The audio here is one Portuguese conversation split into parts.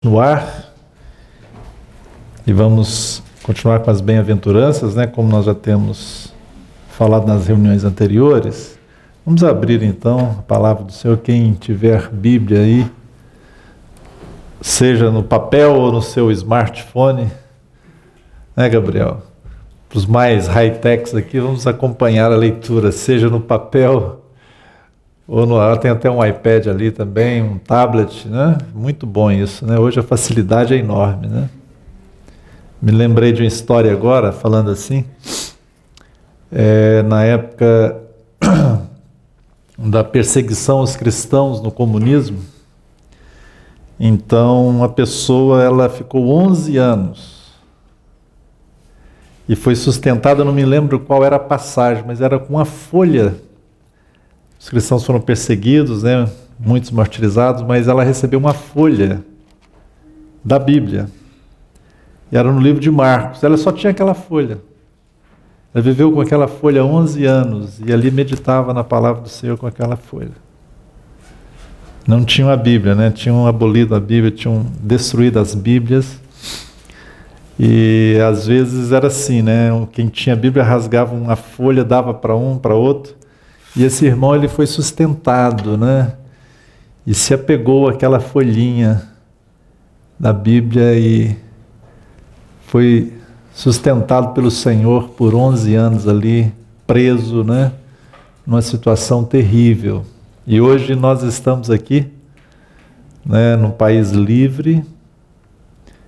No ar, e vamos continuar com as bem-aventuranças, né? Como nós já temos falado nas reuniões anteriores. Vamos abrir então a palavra do Senhor. Quem tiver Bíblia aí, seja no papel ou no seu smartphone, né, Gabriel? Para os mais high-techs aqui, vamos acompanhar a leitura, seja no papel ou tem até um iPad ali também, um tablet, né? Muito bom isso, né? Hoje a facilidade é enorme, né? Me lembrei de uma história agora, falando assim, na época da perseguição aos cristãos no comunismo. Então, uma pessoa, ela ficou 11 anos e foi sustentada, não me lembro qual era a passagem, mas era com uma folha. Os cristãos foram perseguidos, né? Muitos martirizados, mas ela recebeu uma folha da Bíblia. E era no livro de Marcos. Ela só tinha aquela folha. Ela viveu com aquela folha 11 anos e ali meditava na palavra do Senhor com aquela folha. Não tinham a Bíblia, né? Tinham abolido a Bíblia, tinham destruído as Bíblias. E às vezes era assim, né? Quem tinha a Bíblia rasgava uma folha, dava para um, para outro. E esse irmão, ele foi sustentado, né? E se apegou àquela folhinha da Bíblia e foi sustentado pelo Senhor por 11 anos ali, preso, né? Numa situação terrível. E hoje nós estamos aqui, né, num país livre,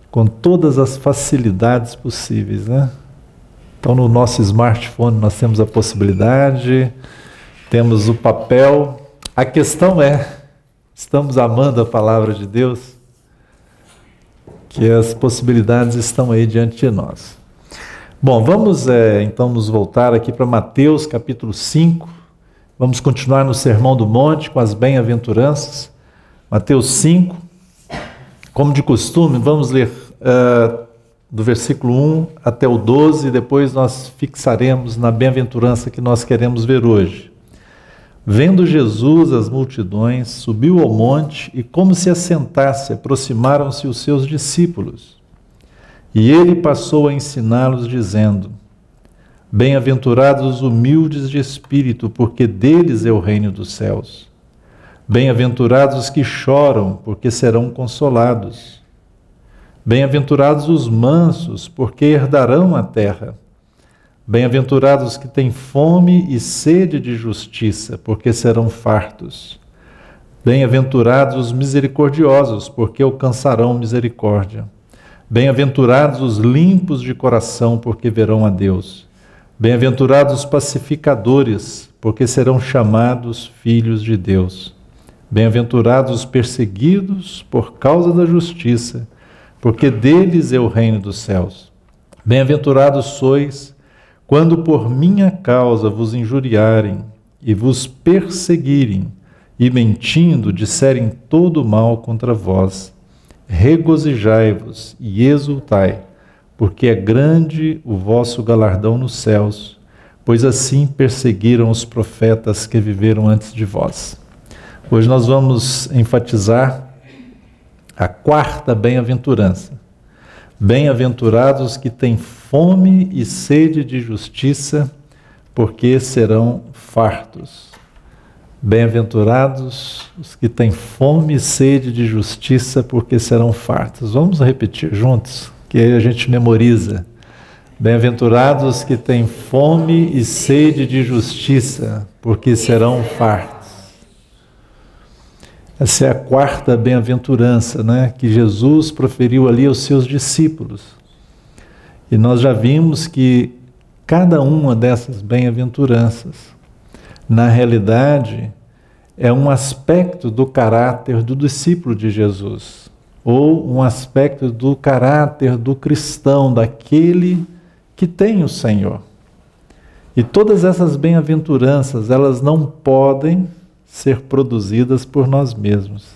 com todas as facilidades possíveis, né? Então, no nosso smartphone nós temos a possibilidade, temos o papel. A questão é, estamos amando a palavra de Deus? Que as possibilidades estão aí diante de nós. Bom, vamos então nos voltar aqui para Mateus capítulo 5. Vamos continuar no Sermão do Monte com as bem-aventuranças. Mateus 5. Como de costume, vamos ler do versículo 1 até o 12, e depois nós fixaremos na bem-aventurança que nós queremos ver hoje. Vendo Jesus as multidões, subiu ao monte e, como se assentasse, aproximaram-se os seus discípulos. E ele passou a ensiná-los, dizendo: Bem-aventurados os humildes de espírito, porque deles é o reino dos céus. Bem-aventurados os que choram, porque serão consolados. Bem-aventurados os mansos, porque herdarão a terra. Bem-aventurados que têm fome e sede de justiça, porque serão fartos. Bem-aventurados os misericordiosos, porque alcançarão misericórdia. Bem-aventurados os limpos de coração, porque verão a Deus. Bem-aventurados os pacificadores, porque serão chamados filhos de Deus. Bem-aventurados os perseguidos por causa da justiça, porque deles é o reino dos céus. Bem-aventurados sois quando por minha causa vos injuriarem e vos perseguirem, e mentindo disserem todo mal contra vós. Regozijai-vos e exultai, porque é grande o vosso galardão nos céus, pois assim perseguiram os profetas que viveram antes de vós. Hoje nós vamos enfatizar a quarta bem-aventurança. Bem-aventurados que têm fome e sede de justiça, porque serão fartos. Bem-aventurados os que têm fome e sede de justiça, porque serão fartos. Vamos repetir juntos, que aí a gente memoriza. Bem-aventurados que têm fome e sede de justiça, porque serão fartos. Essa é a quarta bem-aventurança, né, que Jesus proferiu ali aos seus discípulos. E nós já vimos que cada uma dessas bem-aventuranças, na realidade, é um aspecto do caráter do discípulo de Jesus, ou um aspecto do caráter do cristão, daquele que tem o Senhor. E todas essas bem-aventuranças, elas não podem ser produzidas por nós mesmos.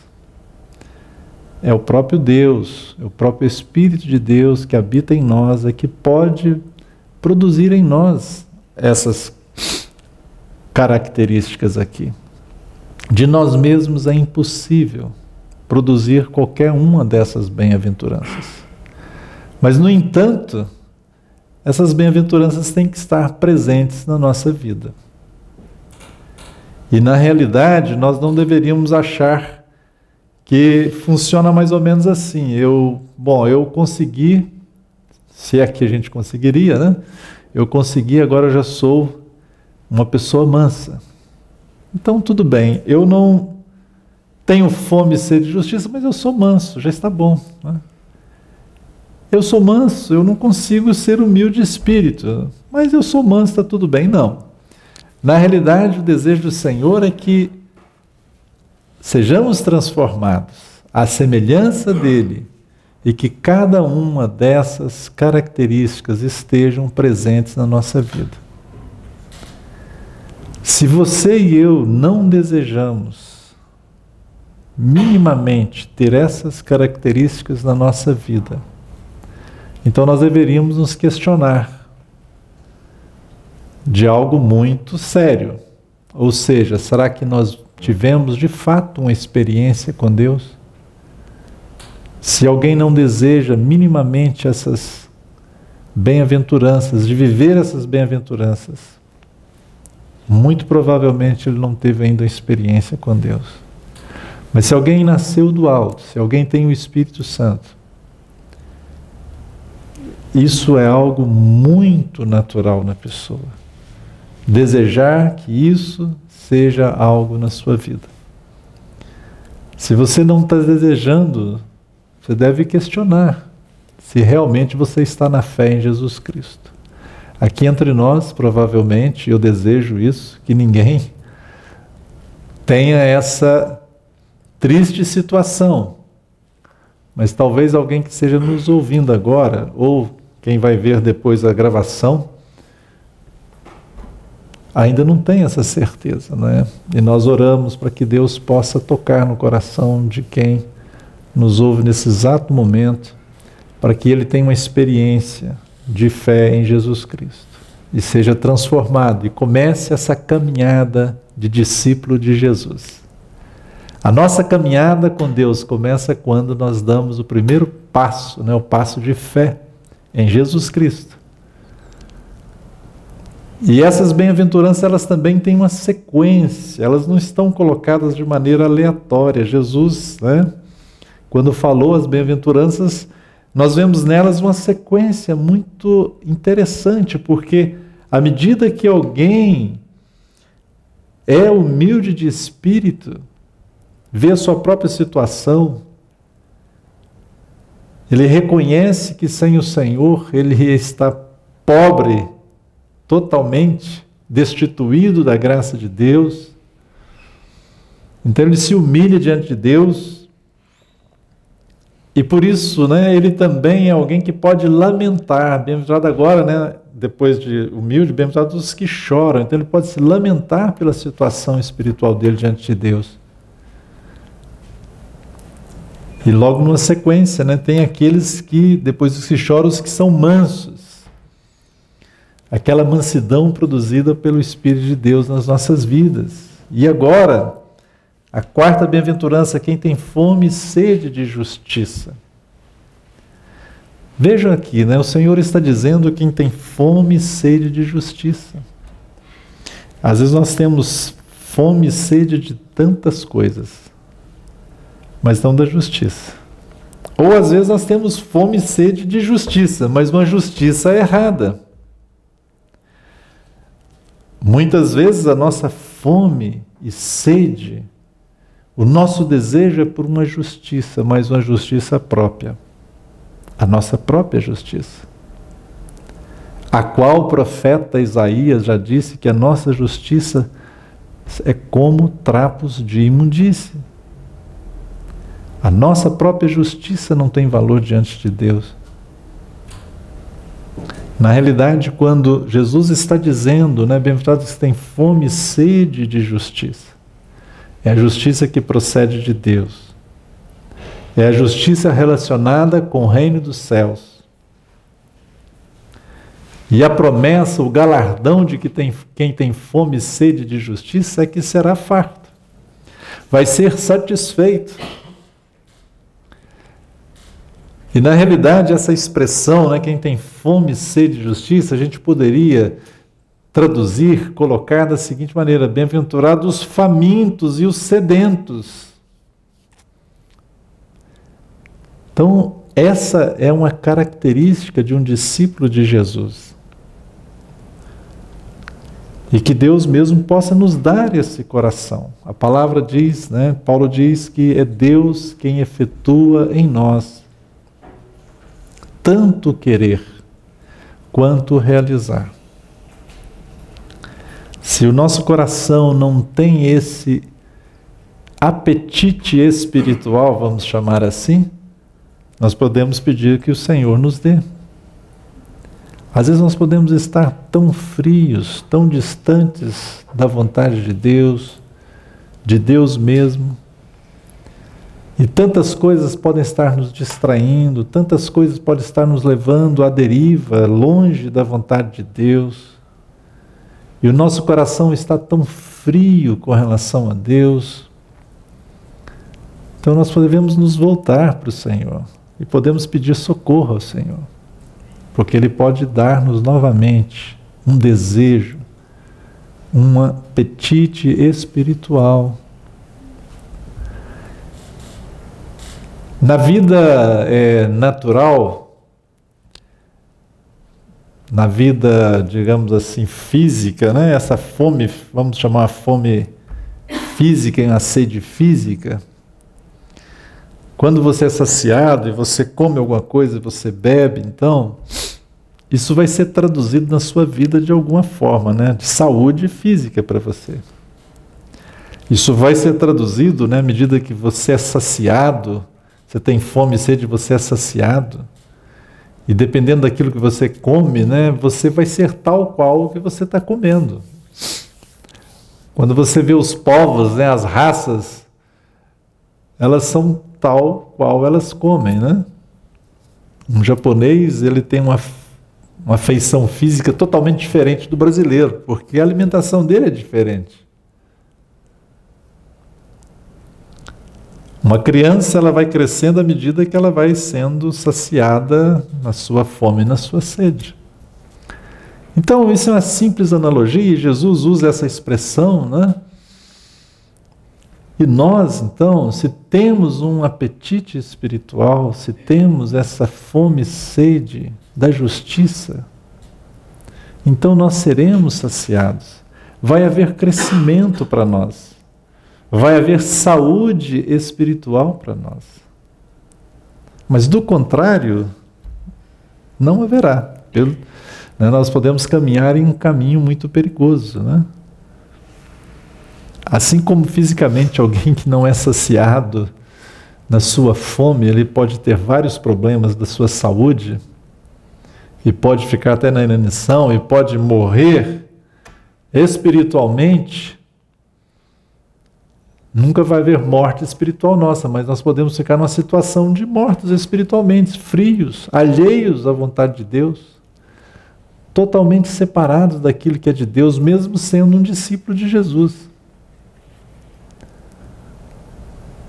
É o próprio Deus, é o próprio Espírito de Deus que habita em nós, é que pode produzir em nós essas características aqui. De nós mesmos é impossível. produzir qualquer uma dessas bem-aventuranças. Mas, no entanto, essas bem-aventuranças têm que estar presentes na nossa vida. E, na realidade, nós não deveríamos achar que funciona mais ou menos assim. Eu consegui, se é que a gente conseguiria, né? Eu consegui, agora eu já sou uma pessoa mansa. Então, tudo bem, eu não tenho fome e sede de justiça, mas eu sou manso, já está bom, né? Eu sou manso, eu não consigo ser humilde de espírito, mas eu sou manso, está tudo bem. Não. Na realidade, o desejo do Senhor é que sejamos transformados à semelhança dele e que cada uma dessas características estejam presentes na nossa vida. Se você e eu não desejamos minimamente ter essas características na nossa vida, então nós deveríamos nos questionar de algo muito sério. Ou seja, será que nós tivemos de fato uma experiência com Deus? Se alguém não deseja minimamente essas bem-aventuranças, de viver essas bem-aventuranças, muito provavelmente ele não teve ainda uma experiência com Deus. Mas se alguém nasceu do alto, se alguém tem o Espírito Santo, isso é algo muito natural na pessoa. Desejar que isso seja algo na sua vida. Se você não está desejando, você deve questionar se realmente você está na fé em Jesus Cristo. Aqui entre nós, provavelmente, eu desejo isso, que ninguém tenha essa triste situação. Mas talvez alguém que esteja nos ouvindo agora, ou quem vai ver depois a gravação, ainda não tem essa certeza, né? E nós oramos para que Deus possa tocar no coração de quem nos ouve nesse exato momento, para que ele tenha uma experiência de fé em Jesus Cristo e seja transformado e comece essa caminhada de discípulo de Jesus. A nossa caminhada com Deus começa quando nós damos o primeiro passo, né? O passo de fé em Jesus Cristo. E essas bem-aventuranças, elas também têm uma sequência, elas não estão colocadas de maneira aleatória. Jesus, né, quando falou as bem-aventuranças, nós vemos nelas uma sequência muito interessante, porque à medida que alguém é humilde de espírito, vê a sua própria situação, ele reconhece que sem o Senhor ele está pobre, totalmente destituído da graça de Deus. Então ele se humilha diante de Deus. E por isso, né, ele também é alguém que pode lamentar. Bem-aventurado agora, né, depois de humilde, bem-aventurado os que choram. Então ele pode se lamentar pela situação espiritual dele diante de Deus. E logo numa sequência, né, tem aqueles que, depois dos que choram, os que são mansos. Aquela mansidão produzida pelo Espírito de Deus nas nossas vidas. E agora, a quarta bem-aventurança, quem tem fome e sede de justiça. Vejam aqui, né, o Senhor está dizendo quem tem fome e sede de justiça. Às vezes nós temos fome e sede de tantas coisas, mas não da justiça. Ou às vezes nós temos fome e sede de justiça, mas uma justiça errada. Muitas vezes a nossa fome e sede, o nosso desejo é por uma justiça, mas uma justiça própria. A nossa própria justiça. A qual o profeta Isaías já disse que a nossa justiça é como trapos de imundície. A nossa própria justiça não tem valor diante de Deus. Na realidade, quando Jesus está dizendo, né, bem-aventurados que têm fome e sede de justiça, é a justiça que procede de Deus. É a justiça relacionada com o reino dos céus. E a promessa, o galardão de que quem tem fome e sede de justiça é que será farto. Vai ser satisfeito. E na realidade essa expressão, né, quem tem fome e sede de justiça, a gente poderia traduzir, colocar da seguinte maneira: bem-aventurados os famintos e os sedentos. Então, essa é uma característica de um discípulo de Jesus. E que Deus mesmo possa nos dar esse coração. A palavra diz, né, Paulo diz que é Deus quem efetua em nós tanto querer quanto realizar. Se o nosso coração não tem esse apetite espiritual, vamos chamar assim, nós podemos pedir que o Senhor nos dê. Às vezes nós podemos estar tão frios, tão distantes da vontade de Deus mesmo, e tantas coisas podem estar nos distraindo, tantas coisas podem estar nos levando à deriva, longe da vontade de Deus, e o nosso coração está tão frio com relação a Deus. Então nós devemos nos voltar para o Senhor e podemos pedir socorro ao Senhor, porque Ele pode dar-nos novamente um desejo, um apetite espiritual. Na vida natural, na vida, digamos assim, física, né? Essa fome, vamos chamar a fome física e a sede física, quando você é saciado e você come alguma coisa e você bebe, então, isso vai ser traduzido na sua vida de alguma forma, né? De saúde física para você. Isso vai ser traduzido, né, à medida que você é saciado, você tem fome e sede, você é saciado. E dependendo daquilo que você come, né, você vai ser tal qual o que você está comendo. Quando você vê os povos, né, as raças, elas são tal qual elas comem, né? Um japonês, ele tem uma feição física totalmente diferente do brasileiro, porque a alimentação dele é diferente. Uma criança, ela vai crescendo à medida que ela vai sendo saciada na sua fome e na sua sede. Então, isso é uma simples analogia, e Jesus usa essa expressão, né? E nós, então, se temos um apetite espiritual, se temos essa fome e sede da justiça, então nós seremos saciados. Vai haver crescimento para nós. Vai haver saúde espiritual para nós. Mas do contrário, não haverá. Nós podemos caminhar em um caminho muito perigoso, né? Assim como fisicamente alguém que não é saciado na sua fome, ele pode ter vários problemas da sua saúde, e pode ficar até na inanição, e pode morrer espiritualmente. Nunca vai haver morte espiritual nossa, mas nós podemos ficar numa situação de mortos espiritualmente, frios, alheios à vontade de Deus, totalmente separados daquilo que é de Deus, mesmo sendo um discípulo de Jesus.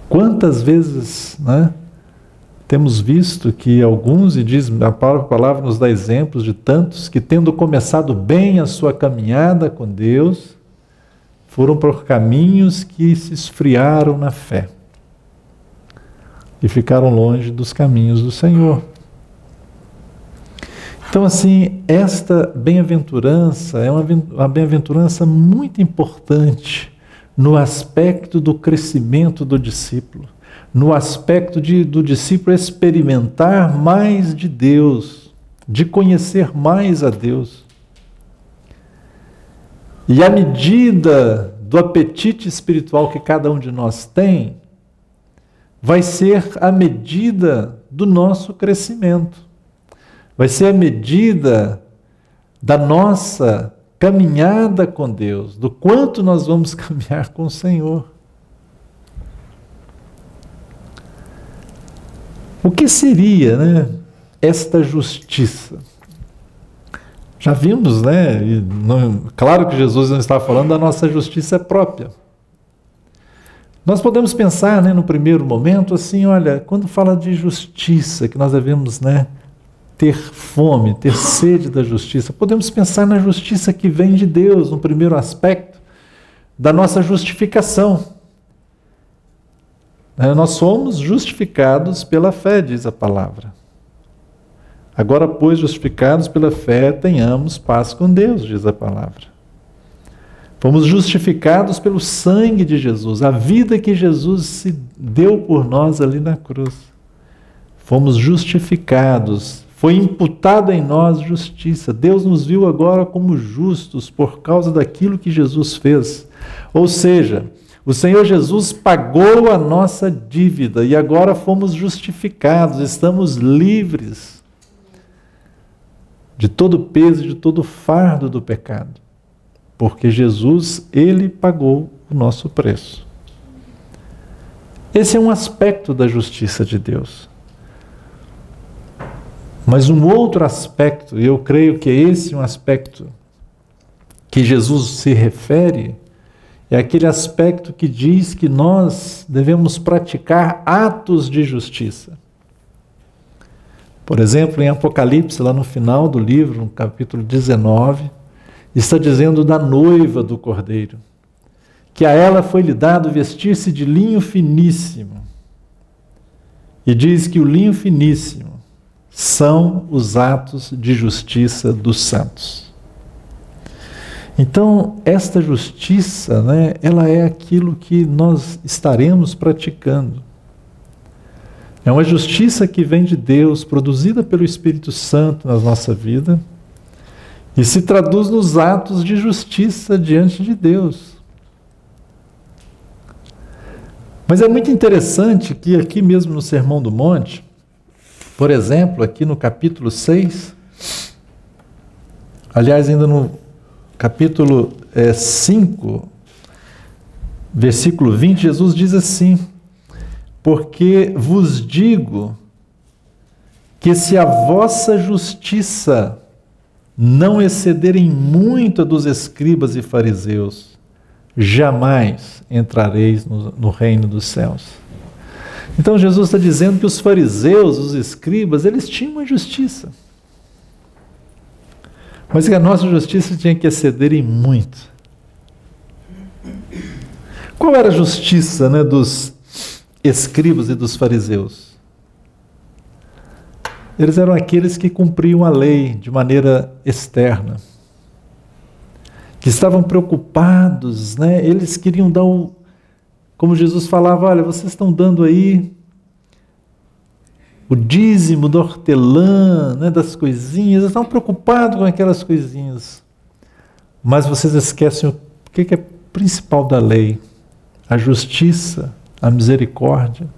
Quantas vezes, né, temos visto que alguns, e diz a palavra nos dá exemplos de tantos que, tendo começado bem a sua caminhada com Deus, foram por caminhos que se esfriaram na fé e ficaram longe dos caminhos do Senhor. Então, assim, esta bem-aventurança é uma bem-aventurança muito importante no aspecto do crescimento do discípulo, no aspecto do discípulo experimentar mais de Deus, de conhecer mais a Deus. E à medida do apetite espiritual que cada um de nós tem, vai ser a medida do nosso crescimento, vai ser a medida da nossa caminhada com Deus, do quanto nós vamos caminhar com o Senhor. O que seria, né, esta justiça? Já vimos, né? Claro que Jesus não está falando da nossa justiça própria. Nós podemos pensar, né, no primeiro momento, assim, olha, quando fala de justiça, que nós devemos, né, ter fome, ter sede da justiça, podemos pensar na justiça que vem de Deus, no primeiro aspecto da nossa justificação. Nós somos justificados pela fé, diz a palavra. Agora, pois, justificados pela fé, tenhamos paz com Deus, diz a palavra. Fomos justificados pelo sangue de Jesus, a vida que Jesus se deu por nós ali na cruz. Fomos justificados, foi imputada em nós justiça. Deus nos viu agora como justos por causa daquilo que Jesus fez. Ou seja, o Senhor Jesus pagou a nossa dívida e agora fomos justificados, estamos livres de todo o peso e de todo o fardo do pecado. Porque Jesus, Ele pagou o nosso preço. Esse é um aspecto da justiça de Deus. Mas um outro aspecto, e eu creio que esse é um aspecto que Jesus se refere, é aquele aspecto que diz que nós devemos praticar atos de justiça. Por exemplo, em Apocalipse, lá no final do livro, no capítulo 19, está dizendo da noiva do Cordeiro, que a ela foi lhe dado vestir-se de linho finíssimo. E diz que o linho finíssimo são os atos de justiça dos santos. Então, esta justiça, né, ela é aquilo que nós estaremos praticando. É uma justiça que vem de Deus, produzida pelo Espírito Santo na nossa vida, e se traduz nos atos de justiça diante de Deus. Mas é muito interessante que aqui mesmo no Sermão do Monte, por exemplo, aqui no capítulo 6, aliás, ainda no capítulo 5, versículo 20, Jesus diz assim: porque vos digo que se a vossa justiça não excederem muito a dos escribas e fariseus, jamais entrareis no reino dos céus. Então Jesus está dizendo que os fariseus, os escribas, eles tinham uma justiça, mas que a nossa justiça tinha que exceder em muito. Qual era a justiça, né, dos escribas e dos fariseus? Eles eram aqueles que cumpriam a lei de maneira externa, que estavam preocupados, né? Eles queriam dar como Jesus falava, olha, vocês estão dando aí o dízimo do hortelã, né, das coisinhas, eles estão preocupados com aquelas coisinhas, mas vocês esquecem o que é principal da lei: a justiça, a misericórdia.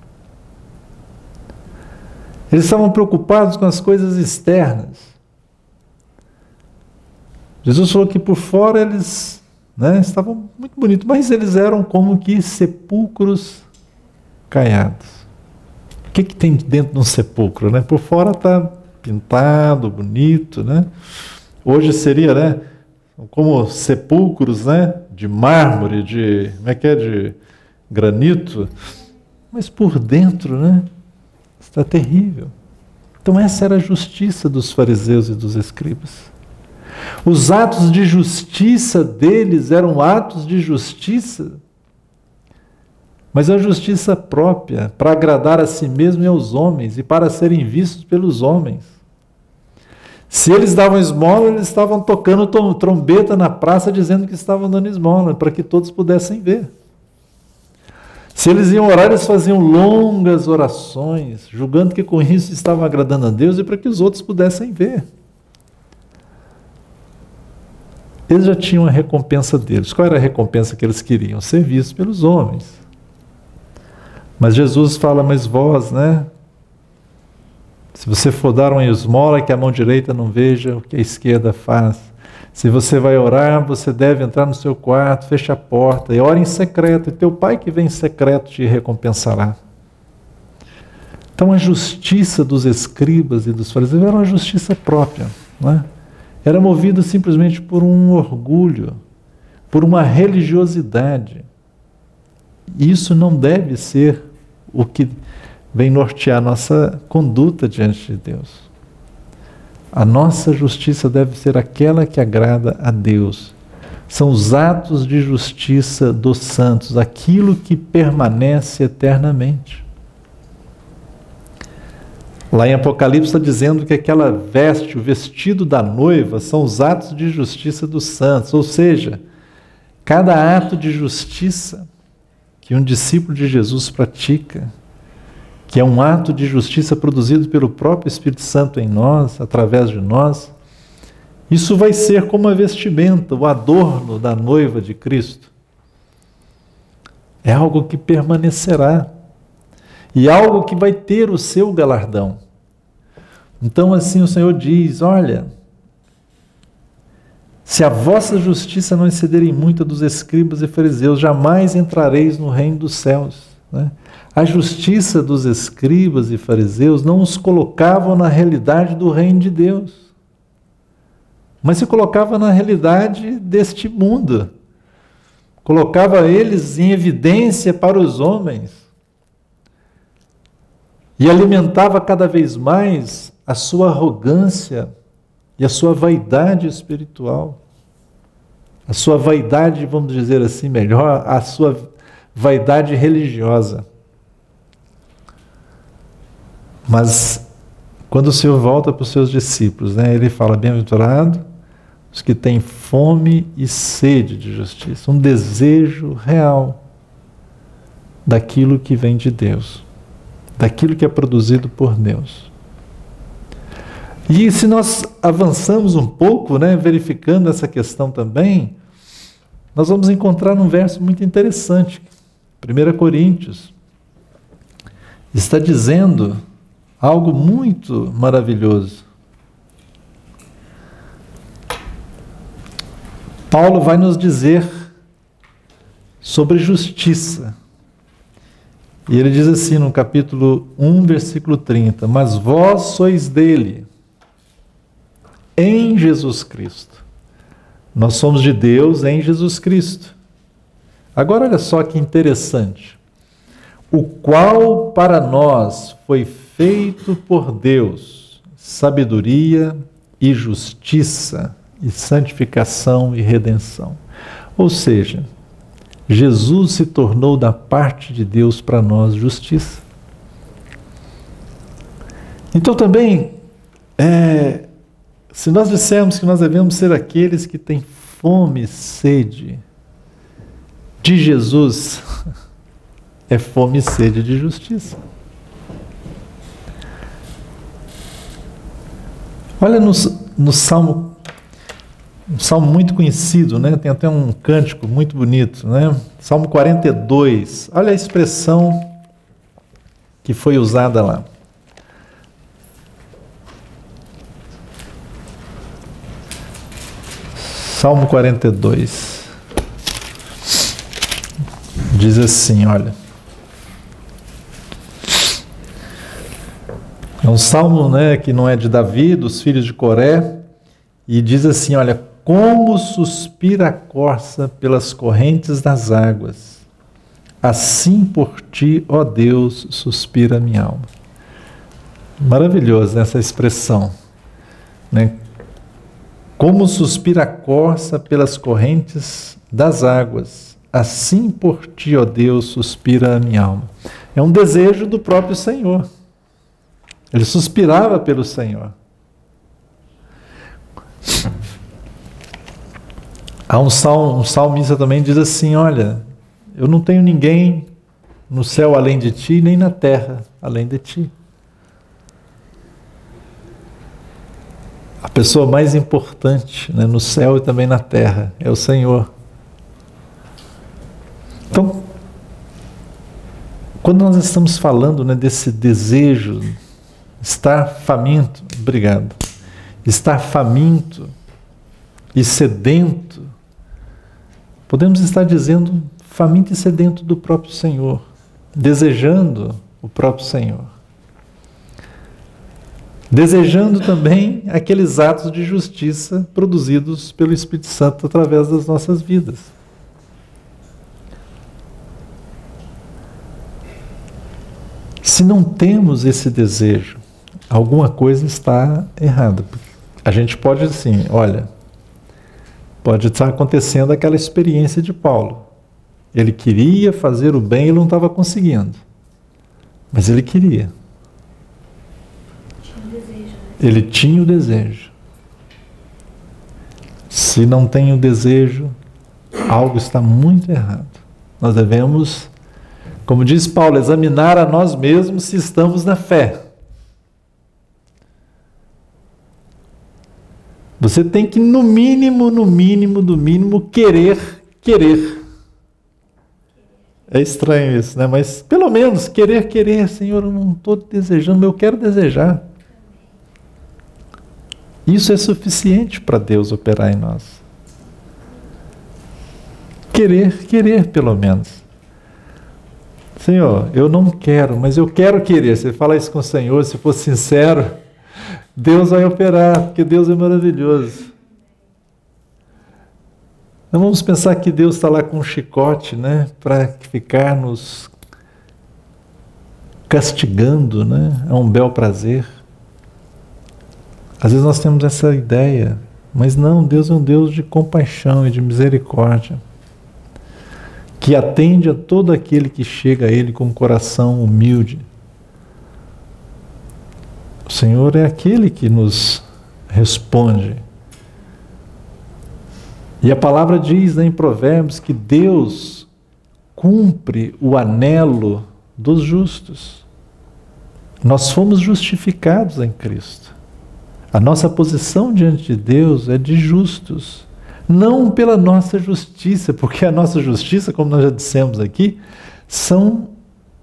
Eles estavam preocupados com as coisas externas. Jesus falou que por fora eles, né, estavam muito bonitos, mas eles eram como que sepulcros caiados. O que tem dentro de um sepulcro, né? Por fora está pintado, bonito, né? Hoje seria, né, como sepulcros, né, de mármore, de, como é que é, de granito, mas por dentro, né, está terrível. Então essa era a justiça dos fariseus e dos escribas. Os atos de justiça deles eram atos de justiça, mas a justiça própria, para agradar a si mesmo e aos homens, e para serem vistos pelos homens. Se eles davam esmola, eles estavam tocando trombeta na praça, dizendo que estavam dando esmola, para que todos pudessem ver. Se eles iam orar, eles faziam longas orações, julgando que com isso estavam agradando a Deus e para que os outros pudessem ver. Eles já tinham a recompensa deles. Qual era a recompensa que eles queriam? Ser vistos pelos homens. Mas Jesus fala, mas vós, né? Se você for dar uma esmola, que a mão direita não veja o que a esquerda faz. Se você vai orar, você deve entrar no seu quarto, fecha a porta e ora em secreto, e teu pai que vem em secreto te recompensará. Então a justiça dos escribas e dos fariseus era uma justiça própria, não é? Era movida simplesmente por um orgulho, por uma religiosidade. isso não deve ser o que vem nortear nossa conduta diante de Deus. A nossa justiça deve ser aquela que agrada a Deus. São os atos de justiça dos santos, aquilo que permanece eternamente. Lá em Apocalipse está dizendo que aquela veste, o vestido da noiva, são os atos de justiça dos santos. Ou seja, cada ato de justiça que um discípulo de Jesus pratica, que é um ato de justiça produzido pelo próprio Espírito Santo em nós, através de nós, isso vai ser como a vestimenta, o adorno da noiva de Cristo. É algo que permanecerá. E algo que vai ter o seu galardão. Então assim o Senhor diz, olha, se a vossa justiça não exceder em muito a dos escribas e fariseus, jamais entrareis no reino dos céus. Né? A justiça dos escribas e fariseus não os colocavam na realidade do reino de Deus, mas se colocava na realidade deste mundo. Colocava eles em evidência para os homens. E alimentava cada vez mais a sua arrogância e a sua vaidade espiritual. A sua vaidade, vamos dizer assim melhor, a sua vaidade religiosa. Mas quando o Senhor volta para os seus discípulos, né, ele fala, bem-aventurado os que têm fome e sede de justiça, um desejo real daquilo que vem de Deus, daquilo que é produzido por Deus. E se nós avançamos um pouco, né, verificando essa questão também, nós vamos encontrar um verso muito interessante. 1 Coríntios está dizendo algo muito maravilhoso. Paulo vai nos dizer sobre justiça. E ele diz assim no capítulo 1, versículo 30, mas vós sois dele, em Jesus Cristo. Nós somos de Deus em Jesus Cristo. Agora olha só que interessante. O qual para nós foi feito por Deus sabedoria e justiça e santificação e redenção. Ou seja, Jesus se tornou da parte de Deus para nós justiça. Então também, se nós dissermos que nós devemos ser aqueles que têm fome e sede de Jesus, é fome e sede de justiça. Olha no Salmo, um salmo muito conhecido, né? Tem até um cântico muito bonito, né? Salmo 42, olha a expressão que foi usada lá. Salmo 42 diz assim, olha, é um salmo, né, que não é de Davi, dos filhos de Coré, e diz assim, olha, como suspira a corça pelas correntes das águas, assim por ti, ó Deus, suspira a minha alma. Maravilhoso essa expressão, né? Como suspira a corça pelas correntes das águas, assim por ti, ó Deus, suspira a minha alma. É um desejo do próprio Senhor. Ele suspirava pelo Senhor. Há um salmista também diz assim, olha, eu não tenho ninguém no céu além de ti, nem na terra além de ti. A pessoa mais importante, né, no céu e também na terra é o Senhor. Então, quando nós estamos falando, né, desse desejo, estar faminto, obrigado, estar faminto e sedento, podemos estar dizendo faminto e sedento do próprio Senhor, desejando o próprio Senhor. Desejando também aqueles atos de justiça produzidos pelo Espírito Santo através das nossas vidas. Se não temos esse desejo, alguma coisa está errada. A gente pode assim, olha, pode estar acontecendo aquela experiência de Paulo. Ele queria fazer o bem e não estava conseguindo. Mas ele queria. Tinha um desejo, né? Ele tinha o desejo. Se não tem o desejo, algo está muito errado. Nós devemos, como diz Paulo, examinar a nós mesmos se estamos na fé. Você tem que, no mínimo, querer. É estranho isso, né? Mas pelo menos querer, Senhor, eu não estou desejando, mas eu quero desejar. Isso é suficiente para Deus operar em nós. Querer pelo menos. Senhor, eu não quero, mas eu quero querer. Você fala isso com o Senhor, se for sincero, Deus vai operar, porque Deus é maravilhoso. Não vamos pensar que Deus está lá com um chicote, né, para ficar nos castigando, né, é um bel prazer. Às vezes nós temos essa ideia, mas não, Deus é um Deus de compaixão e de misericórdia, que atende a todo aquele que chega a Ele com um coração humilde. O Senhor é aquele que nos responde. E a palavra diz, né, em Provérbios que Deus cumpre o anelo dos justos. Nós fomos justificados em Cristo. A nossa posição diante de Deus é de justos. Não pela nossa justiça, porque a nossa justiça, como nós já dissemos aqui, são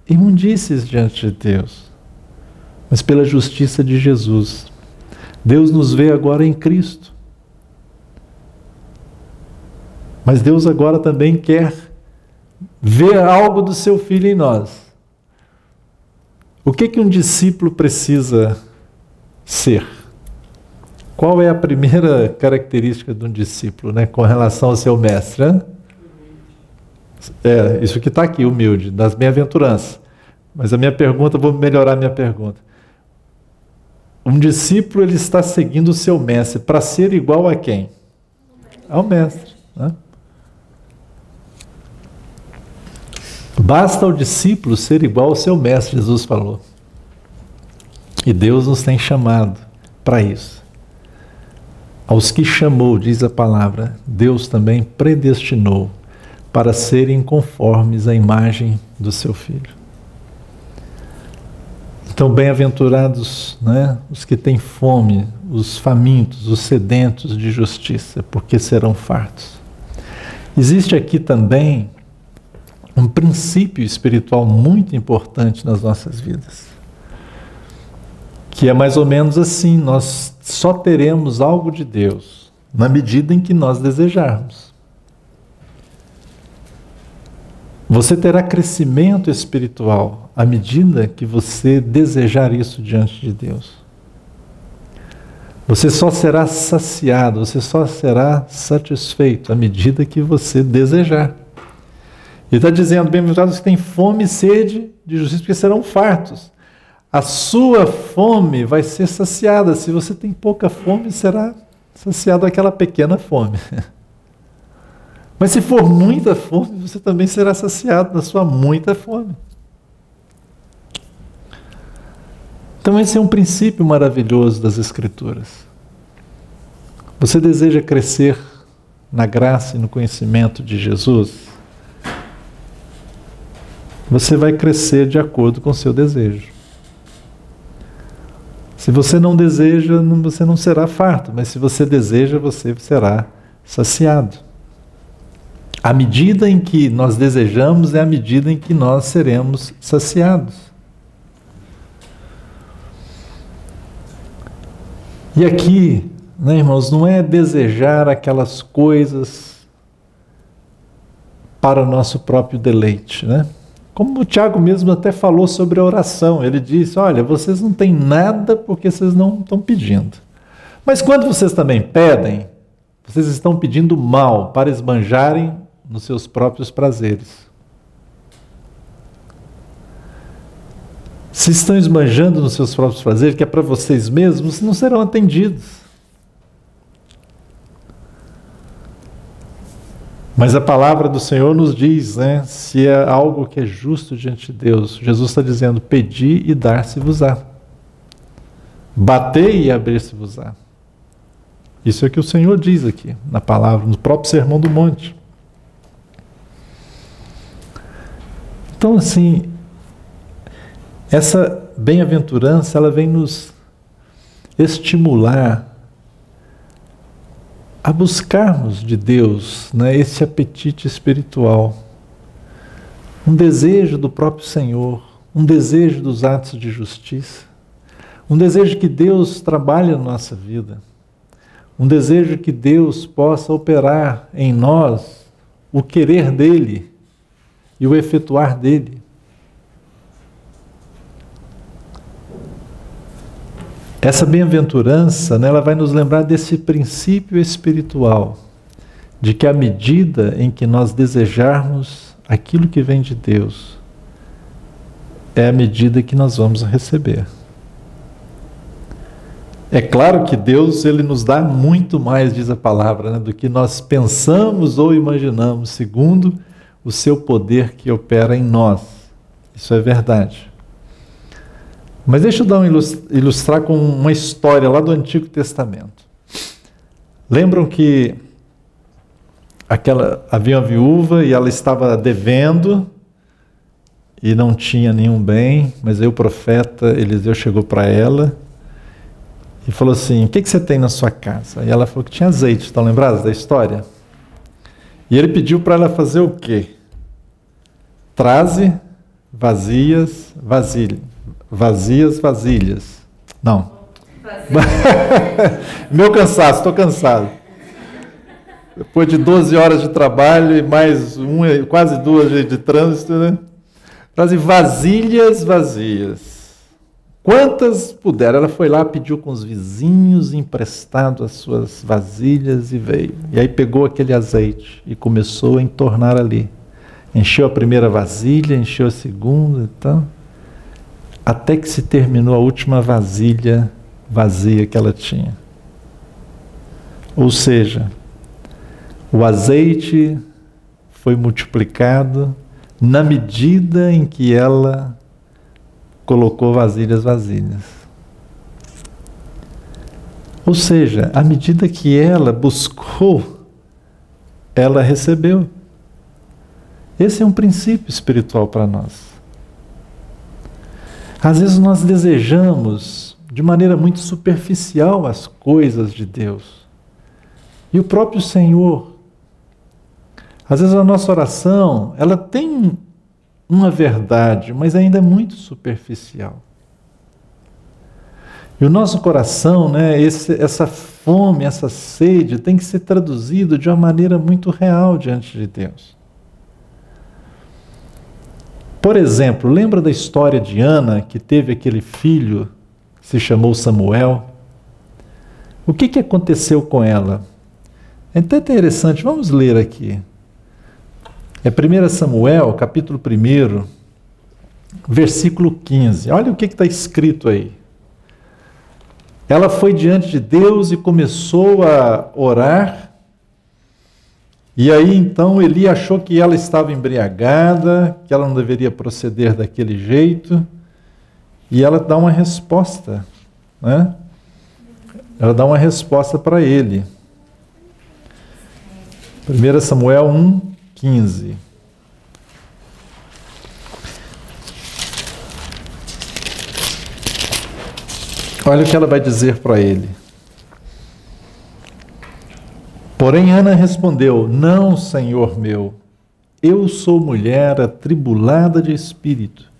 imundícies diante de Deus. Mas pela justiça de Jesus. Deus nos vê agora em Cristo. Mas Deus agora também quer ver algo do seu Filho em nós. O que um discípulo precisa ser? Qual é a primeira característica de um discípulo, né, com relação ao seu mestre? Né? É, isso que está aqui, humilde, das bem-aventuranças. Mas a minha pergunta, vou melhorar a minha pergunta. Um discípulo, ele está seguindo o seu mestre para ser igual a quem? Ao mestre. Né? Basta ao discípulo ser igual ao seu mestre, Jesus falou. E Deus nos tem chamado para isso. Aos que chamou, diz a palavra, Deus também predestinou para serem conformes à imagem do seu Filho. Então, bem-aventurados, né, os que têm fome, os famintos, os sedentos de justiça, porque serão fartos. Existe aqui também um princípio espiritual muito importante nas nossas vidas, que é mais ou menos assim: nós só teremos algo de Deus na medida em que nós desejarmos. Você terá crescimento espiritual à medida que você desejar isso diante de Deus. Você só será saciado, você só será satisfeito à medida que você desejar. Ele está dizendo, bem-aventurados que têm fome e sede de justiça, porque serão fartos. A sua fome vai ser saciada. Se você tem pouca fome, será saciado aquela pequena fome. Mas se for muita fome, você também será saciado da sua muita fome. Então esse é um princípio maravilhoso das Escrituras. Você deseja crescer na graça e no conhecimento de Jesus? Você vai crescer de acordo com o seu desejo. Se você não deseja, você não será farto, mas se você deseja, você será saciado. A medida em que nós desejamos é a medida em que nós seremos saciados. E aqui, né, irmãos, não é desejar aquelas coisas para o nosso próprio deleite, né? Como o Tiago mesmo até falou sobre a oração, ele disse, olha, vocês não têm nada porque vocês não estão pedindo. Mas quando vocês também pedem, vocês estão pedindo mal para esbanjarem nos seus próprios prazeres. Se estão esbanjando nos seus próprios prazeres, que é para vocês mesmos, não serão atendidos. Mas a palavra do Senhor nos diz, né, se é algo que é justo diante de Deus. Jesus está dizendo, pedi e dar-se-vos-á. Batei e abrir-se-vos-á. Isso é o que o Senhor diz aqui, na palavra, no próprio Sermão do Monte. Então, assim, essa bem-aventurança, ela vem nos estimular a buscarmos de Deus, né, esse apetite espiritual, um desejo do próprio Senhor, um desejo dos atos de justiça, um desejo que Deus trabalhe na nossa vida, um desejo que Deus possa operar em nós o querer dEle e o efetuar dEle. Essa bem-aventurança, né, ela vai nos lembrar desse princípio espiritual, de que à medida em que nós desejarmos aquilo que vem de Deus, é a medida que nós vamos receber. É claro que Deus, Ele nos dá muito mais, diz a palavra, né, do que nós pensamos ou imaginamos, segundo o seu poder que opera em nós. Isso é verdade. Mas deixa eu ilustrar com uma história lá do Antigo Testamento. Lembram que havia uma viúva e ela estava devendo e não tinha nenhum bem, mas aí o profeta Eliseu chegou para ela e falou assim, o que você tem na sua casa? E ela falou que tinha azeite, estão lembrados da história? E ele pediu para ela fazer o quê? Traze vazias, vasilhas. Não. Meu cansaço, estou cansado. Depois de 12 horas de trabalho e mais quase 2 de trânsito, né? Trazem vasilhas vazias. Quantas puderam? Ela foi lá, pediu com os vizinhos, emprestado as suas vasilhas e veio. E aí pegou aquele azeite e começou a entornar ali. Encheu a primeira vasilha, encheu a segunda e tal. Até que se terminou a última vasilha vazia que ela tinha. Ou seja, o azeite foi multiplicado na medida em que ela colocou vasilhas vazias. Ou seja, à medida que ela buscou, ela recebeu. Esse é um princípio espiritual para nós. Às vezes nós desejamos de maneira muito superficial as coisas de Deus. E o próprio Senhor, às vezes a nossa oração, ela tem uma verdade, mas ainda é muito superficial. E o nosso coração, né, essa fome, essa sede, tem que ser traduzido de uma maneira muito real diante de Deus. Por exemplo, lembra da história de Ana, que teve aquele filho, que se chamou Samuel? O que aconteceu com ela? É até interessante, vamos ler aqui. É 1 Samuel, capítulo 1, versículo 15. Olha o que está escrito aí. Ela foi diante de Deus e começou a orar. E aí então Eli achou que ela estava embriagada, que ela não deveria proceder daquele jeito, e ela dá uma resposta, né? Ela dá uma resposta para ele. 1 Samuel 1:15. Olha o que ela vai dizer para ele. Porém, Ana respondeu: não, Senhor meu, eu sou mulher atribulada de espírito.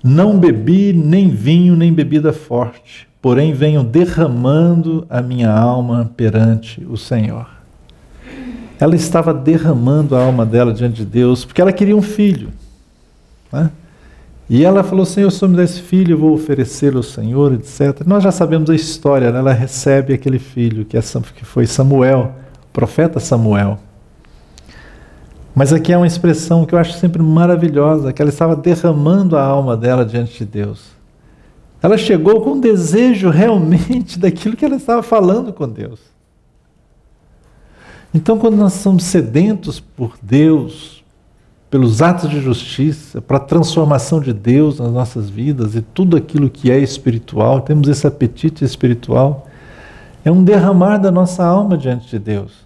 Não bebi nem vinho, nem bebida forte, porém venho derramando a minha alma perante o Senhor. Ela estava derramando a alma dela diante de Deus, porque ela queria um filho, né? E ela falou: Senhor, se eu me der esse filho, eu vou oferecê-lo ao Senhor, etc. Nós já sabemos a história, né? Ela recebe aquele filho, que foi Samuel, profeta Samuel. Mas aqui é uma expressão que eu acho sempre maravilhosa, que ela estava derramando a alma dela diante de Deus. Ela chegou com desejo realmente daquilo que ela estava falando com Deus. Então, quando nós somos sedentos por Deus, pelos atos de justiça, para a transformação de Deus nas nossas vidas e tudo aquilo que é espiritual, temos esse apetite espiritual, é um derramar da nossa alma diante de Deus.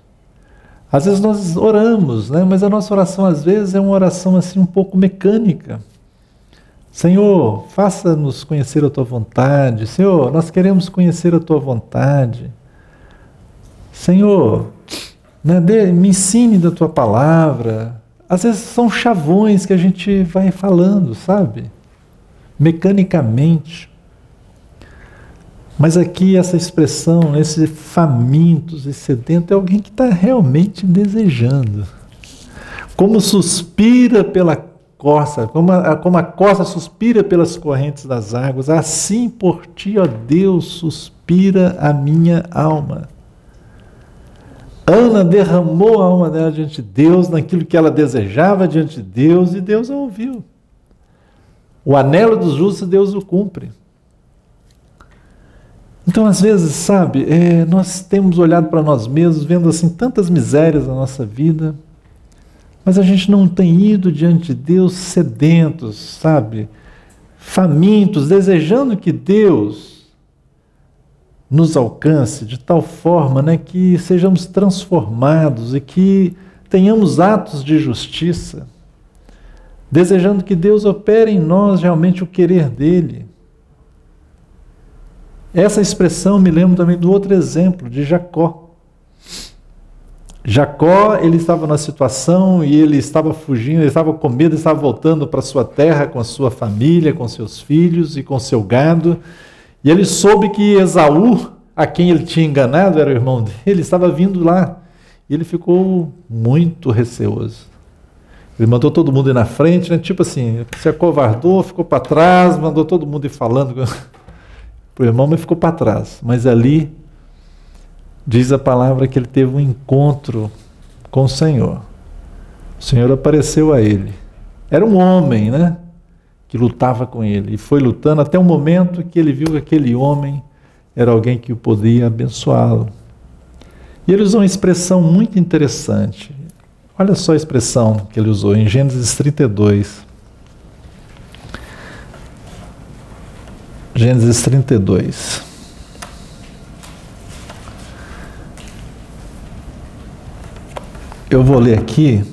Às vezes nós oramos, né? Mas a nossa oração às vezes é uma oração assim um pouco mecânica. Senhor, faça-nos conhecer a Tua vontade. Senhor, nós queremos conhecer a Tua vontade. Senhor, né, me ensine da Tua palavra. Às vezes são chavões que a gente vai falando, sabe? Mecanicamente. Mas aqui essa expressão, esse famintos e sedento, é alguém que está realmente desejando. Como suspira pela corça, como a corça suspira pelas correntes das águas, assim por ti, ó Deus, suspira a minha alma. Ana derramou a alma dela diante de Deus, naquilo que ela desejava diante de Deus, e Deus a ouviu. O anelo dos justos, Deus o cumpre. Então, às vezes, sabe, nós temos olhado para nós mesmos, vendo assim tantas misérias na nossa vida, mas a gente não tem ido diante de Deus sedentos, sabe, famintos, desejando que Deus nos alcance de tal forma, né, que sejamos transformados e que tenhamos atos de justiça, desejando que Deus opere em nós realmente o querer dele. Essa expressão me lembra também do outro exemplo, de Jacó. Jacó, ele estava numa situação e ele estava fugindo, ele estava com medo, ele estava voltando para sua terra com a sua família, com seus filhos e com seu gado. E ele soube que Esaú, a quem ele tinha enganado, era o irmão dele, estava vindo lá. E ele ficou muito receoso. Ele mandou todo mundo ir na frente, né? Tipo assim, se acovardou, ficou para trás, mandou todo mundo ir falando para o irmão, mas ficou para trás. Mas ali, diz a palavra que ele teve um encontro com o Senhor. O Senhor apareceu a ele. Era um homem, né? Que lutava com ele. E foi lutando até o momento que ele viu que aquele homem era alguém que o podia abençoá-lo. E ele usou uma expressão muito interessante. Olha só a expressão que ele usou em Gênesis 32. Gênesis 32. Eu vou ler aqui,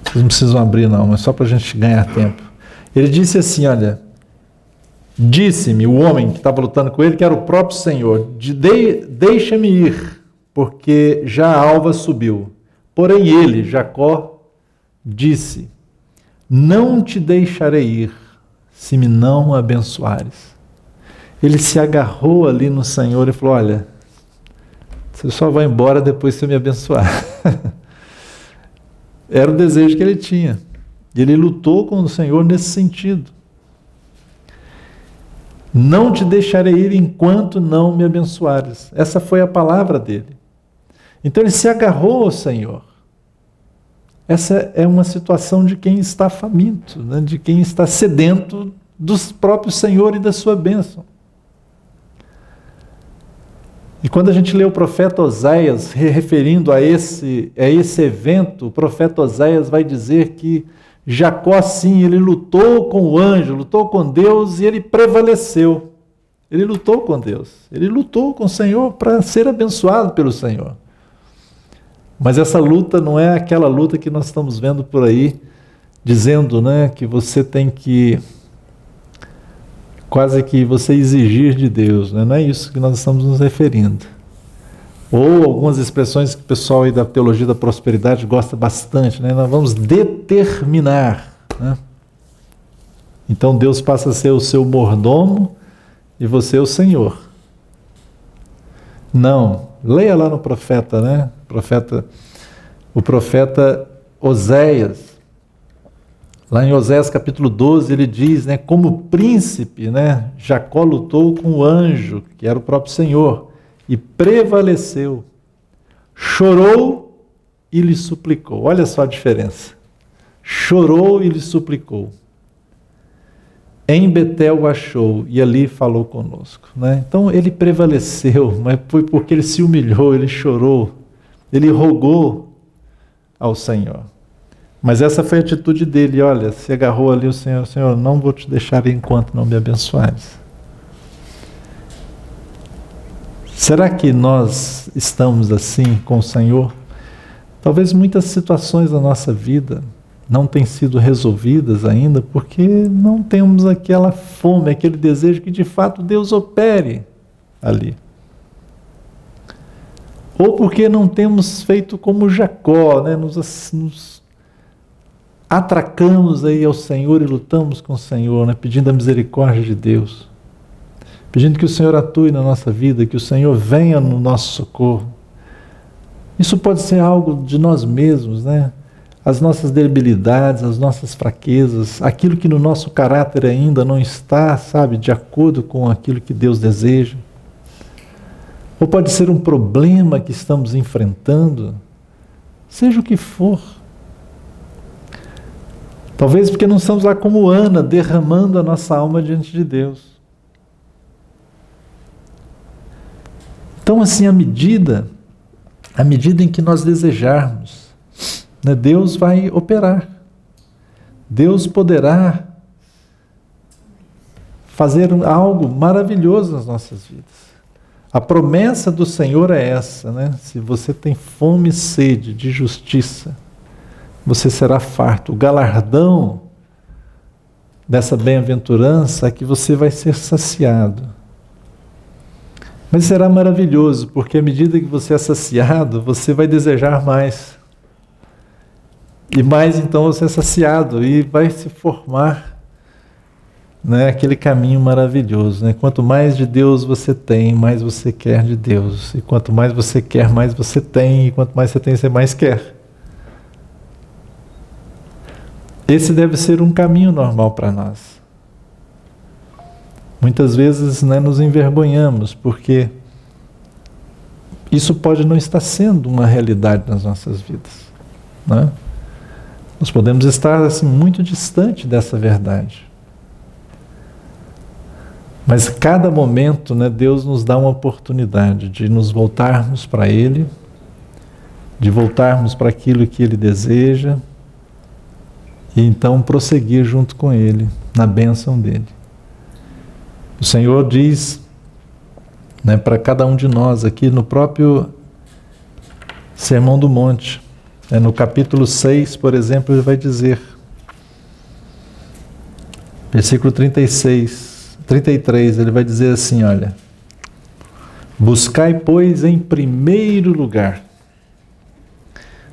vocês não precisam abrir não, mas só para a gente ganhar tempo. Ele disse assim, olha, disse-me o homem que estava lutando com ele, que era o próprio Senhor, deixa-me ir, porque já a alva subiu. Porém ele, Jacó, disse, não te deixarei ir, se me não abençoares. Ele se agarrou ali no Senhor e falou, olha, você só vai embora depois que você me abençoar. Era o desejo que ele tinha. E ele lutou com o Senhor nesse sentido. Não te deixarei ir enquanto não me abençoares. Essa foi a palavra dele. Então ele se agarrou ao Senhor. Essa é uma situação de quem está faminto, né? De quem está sedento do próprio Senhor e da sua bênção. E quando a gente lê o profeta Oséias, referindo a esse evento, o profeta Oséias vai dizer que Jacó, sim, ele lutou com o anjo, lutou com Deus e ele prevaleceu. Ele lutou com Deus, ele lutou com o Senhor para ser abençoado pelo Senhor. Mas essa luta não é aquela luta que nós estamos vendo por aí, dizendo, né, que você tem que, quase que você exigir de Deus, né? Não é isso que nós estamos nos referindo. Ou algumas expressões que o pessoal aí da teologia da prosperidade gosta bastante, né? Nós vamos determinar, né? Então Deus passa a ser o seu mordomo e você o Senhor. Não, leia lá no profeta, né? O profeta Oséias. Lá em Oséias capítulo 12 ele diz, né, como príncipe, né, Jacó lutou com o anjo, que era o próprio Senhor, e prevaleceu. Chorou e lhe suplicou. Olha só a diferença. Chorou e lhe suplicou. em Betel o achou e ali falou conosco, né? Então ele prevaleceu, mas foi porque ele se humilhou, ele chorou, ele rogou ao Senhor. Mas essa foi a atitude dele, olha, se agarrou ali o Senhor, não vou te deixar enquanto não me abençoares. Será que nós estamos assim com o Senhor? Talvez muitas situações da nossa vida não têm sido resolvidas ainda porque não temos aquela fome, aquele desejo que de fato Deus opere ali. Ou porque não temos feito como Jacó, né? Nos atracamos aí ao Senhor e lutamos com o Senhor, né? Pedindo a misericórdia de Deus, pedindo que o Senhor atue na nossa vida, que o Senhor venha no nosso socorro. Isso pode ser algo de nós mesmos, né? As nossas debilidades, as nossas fraquezas, aquilo que no nosso caráter ainda não está, sabe, de acordo com aquilo que Deus deseja. Ou pode ser um problema que estamos enfrentando, seja o que for. Talvez porque não estamos lá como Ana, derramando a nossa alma diante de Deus. Então, assim, à medida em que nós desejarmos, né, Deus vai operar. Deus poderá fazer algo maravilhoso nas nossas vidas. A promessa do Senhor é essa, né? Se você tem fome e sede de justiça, você será farto. O galardão dessa bem-aventurança é que você vai ser saciado. Mas será maravilhoso, porque à medida que você é saciado, você vai desejar mais. E mais então você é saciado e vai se formar, né, aquele caminho maravilhoso, né? Quanto mais de Deus você tem, mais você quer de Deus. E quanto mais você quer, mais você tem. E quanto mais você tem, você mais quer. Esse deve ser um caminho normal para nós. Muitas vezes, né, nos envergonhamos, porque isso pode não estar sendo uma realidade nas nossas vidas, né? Nós podemos estar assim, muito distante dessa verdade. Mas cada momento, né, Deus nos dá uma oportunidade de nos voltarmos para Ele, de voltarmos para aquilo que Ele deseja, e então prosseguir junto com Ele, na bênção dEle. O Senhor diz, né, para cada um de nós aqui no próprio Sermão do Monte, no capítulo 6, por exemplo, ele vai dizer, versículo 33, ele vai dizer assim, olha, buscai, pois, em primeiro lugar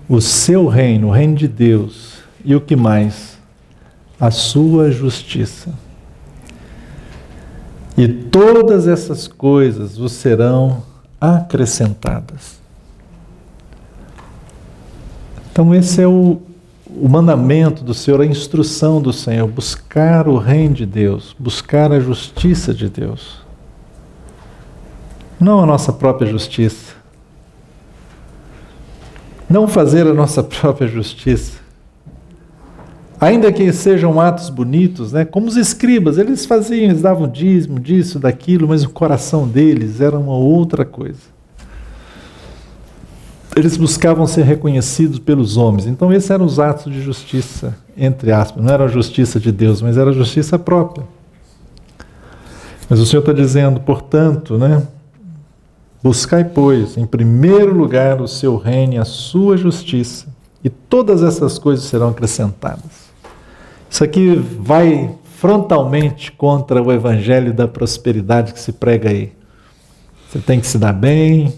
o seu reino, o reino de Deus, e o que mais? A sua justiça. E todas essas coisas vos serão acrescentadas. Então esse é o mandamento do Senhor, a instrução do Senhor, buscar o reino de Deus, buscar a justiça de Deus. Não a nossa própria justiça. Não fazer a nossa própria justiça. Ainda que sejam atos bonitos, né? Como os escribas, eles faziam, eles davam dízimo disso, daquilo, mas o coração deles era uma outra coisa. Eles buscavam ser reconhecidos pelos homens. Então esses eram os atos de justiça, entre aspas. Não era a justiça de Deus, mas era a justiça própria. Mas o Senhor está dizendo, portanto, né? Buscai, pois, em primeiro lugar o seu reino e a sua justiça, e todas essas coisas serão acrescentadas. Isso aqui vai frontalmente contra o evangelho da prosperidade que se prega aí. Você tem que se dar bem,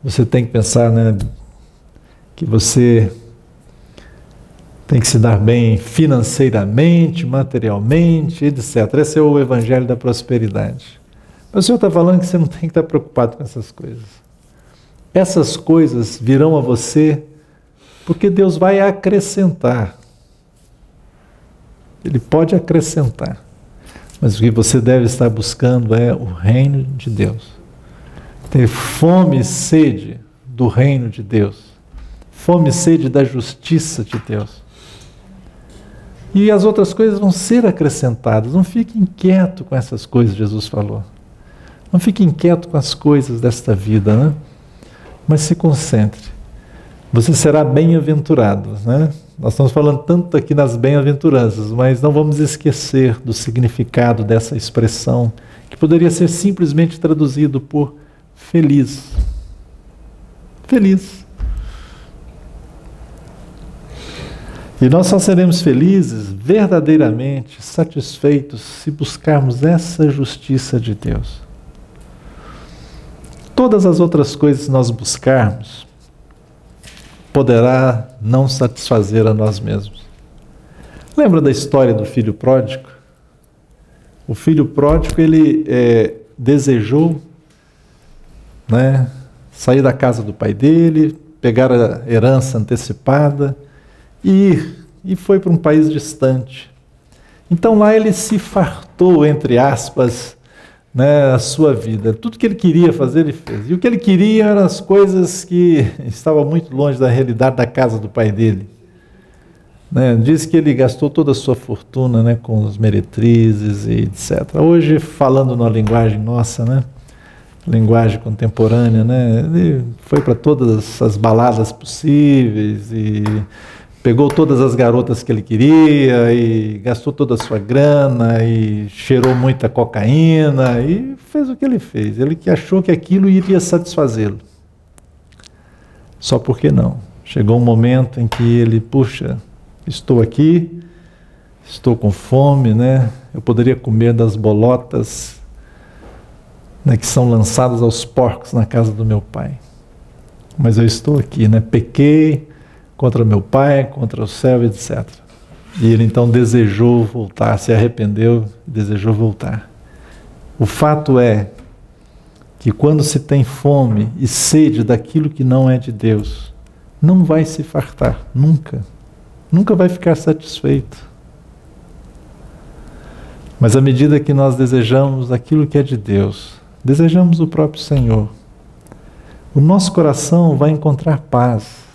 você tem que pensar, né, que você tem que se dar bem financeiramente, materialmente, etc. Esse é o evangelho da prosperidade. Mas o Senhor está falando que você não tem que estar preocupado com essas coisas. Essas coisas virão a você porque Deus vai acrescentar. Ele pode acrescentar. Mas o que você deve estar buscando é o reino de Deus. Ter fome e sede do reino de Deus. Fome e sede da justiça de Deus. E as outras coisas vão ser acrescentadas. Não fique inquieto com essas coisas, Jesus falou. Não fique inquieto com as coisas desta vida, né? Mas se concentre. Você será bem-aventurado, né? Nós estamos falando tanto aqui nas bem-aventuranças, mas não vamos esquecer do significado dessa expressão, que poderia ser simplesmente traduzido por feliz. Feliz. E nós só seremos felizes, verdadeiramente satisfeitos, se buscarmos essa justiça de Deus. Todas as outras coisas que nós buscarmos poderá não satisfazer a nós mesmos. Lembra da história do filho pródigo? O filho pródigo, ele desejou, né, sair da casa do pai dele, pegar a herança antecipada e foi para um país distante. Então lá ele se fartou, entre aspas, né, a sua vida. Tudo que ele queria fazer, ele fez. E o que ele queria eram as coisas que estavam muito longe da realidade da casa do pai dele. Né? Diz que ele gastou toda a sua fortuna, né, com os meretrizes e etc. Hoje, falando na linguagem nossa, né, linguagem contemporânea, né, ele foi para todas as baladas possíveis e pegou todas as garotas que ele queria e gastou toda a sua grana e cheirou muita cocaína e fez o que ele fez. Ele que achou que aquilo iria satisfazê-lo. Só porque não. Chegou um momento em que ele, puxa, estou aqui, estou com fome, né? Eu poderia comer das bolotas, né, que são lançadas aos porcos na casa do meu pai. Mas eu estou aqui, né? Pequei contra meu pai, contra o céu, etc. E ele então desejou voltar, se arrependeu, desejou voltar. O fato é que quando se tem fome e sede daquilo que não é de Deus, não vai se fartar, nunca. Nunca vai ficar satisfeito. Mas à medida que nós desejamos aquilo que é de Deus, desejamos o próprio Senhor, o nosso coração vai encontrar paz.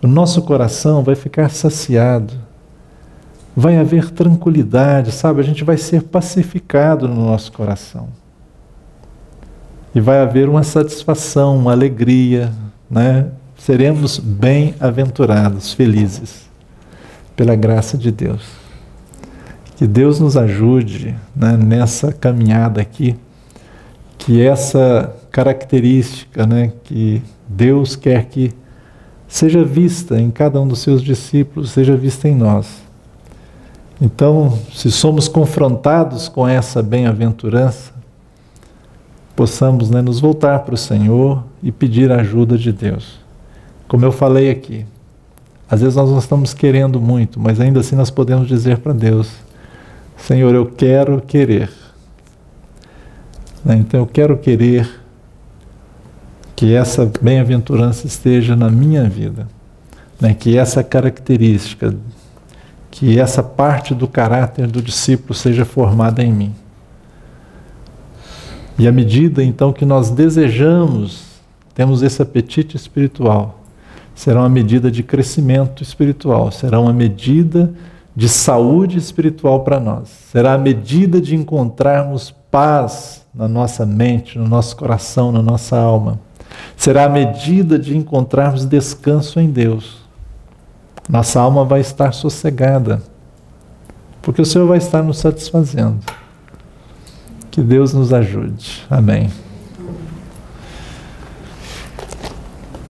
O nosso coração vai ficar saciado, vai haver tranquilidade, sabe? A gente vai ser pacificado no nosso coração. E vai haver uma satisfação, uma alegria, né? Seremos bem-aventurados, felizes, pela graça de Deus. Que Deus nos ajude, né, nessa caminhada aqui, que essa característica, né, que Deus quer que seja vista em cada um dos seus discípulos, seja vista em nós. Então, se somos confrontados com essa bem-aventurança, possamos, né, nos voltar para o Senhor e pedir a ajuda de Deus. Como eu falei aqui, às vezes nós não estamos querendo muito, mas ainda assim nós podemos dizer para Deus: Senhor, eu quero querer. Então eu quero querer que essa bem-aventurança esteja na minha vida, né? Que essa característica, que essa parte do caráter do discípulo seja formada em mim. E à medida então que nós desejamos, temos esse apetite espiritual, será uma medida de crescimento espiritual, será uma medida de saúde espiritual para nós, será a medida de encontrarmos paz na nossa mente, no nosso coração, na nossa alma. Será a medida de encontrarmos descanso em Deus. Nossa alma vai estar sossegada, porque o Senhor vai estar nos satisfazendo. Que Deus nos ajude. Amém.